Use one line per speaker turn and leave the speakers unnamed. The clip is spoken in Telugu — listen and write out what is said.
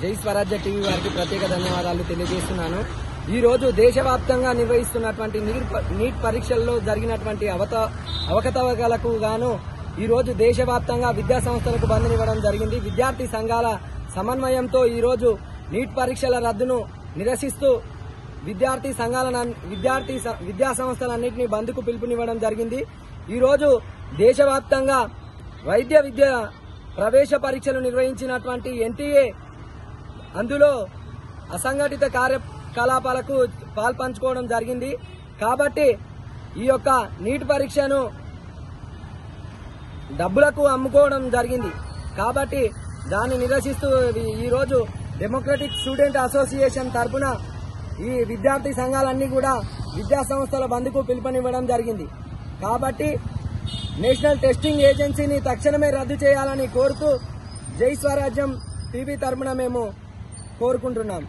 జై స్వరాజ్య టీవీ వారికి ప్రత్యేక ధన్యవాదాలు తెలియజేస్తున్నాను. ఈ రోజు దేశవ్యాప్తంగా నిర్వహిస్తున్నటువంటి నీట్ పరీక్షల్లో జరిగినటువంటి అవకతవకలకు గాను ఈ రోజు దేశవ్యాప్తంగా విద్యా సంస్థలకు బంద్నివ్వడం జరిగింది. విద్యార్థి సంఘాల సమన్వయంతో ఈ రోజు నీట్ పరీక్షల రద్దును నిరసిస్తూ విద్యా సంస్థలన్నింటినీ బంద్కు పిలుపునివ్వడం జరిగింది. ఈ రోజు దేశవ్యాప్తంగా వైద్య విద్య ప్రవేశ పరీక్షలు నిర్వహించినటువంటి ఎన్టీఏ అందులో అసంఘటిత కార్యకలాపాలకు పాల్పంచుకోవడం జరిగింది. కాబట్టి ఈ యొక్క నీట్ పరీక్షను డబ్బులకు అమ్ముకోవడం జరిగింది. కాబట్టి దాన్ని నిరసిస్తూ ఈ రోజు డెమోక్రటిక్ స్టూడెంట్ అసోసియేషన్ తరఫున ఈ విద్యార్థి సంఘాలన్నీ కూడా విద్యా సంస్థల బంద్కు పిలుపునివ్వడం జరిగింది. కాబట్టి నేషనల్ టెస్టింగ్ ఏజెన్సీని తక్షణమే రద్దు చేయాలని కోరుతూ జై స్వరాజ్యం టీవీ తరఫున మేము కోరుకుంటున్నాం.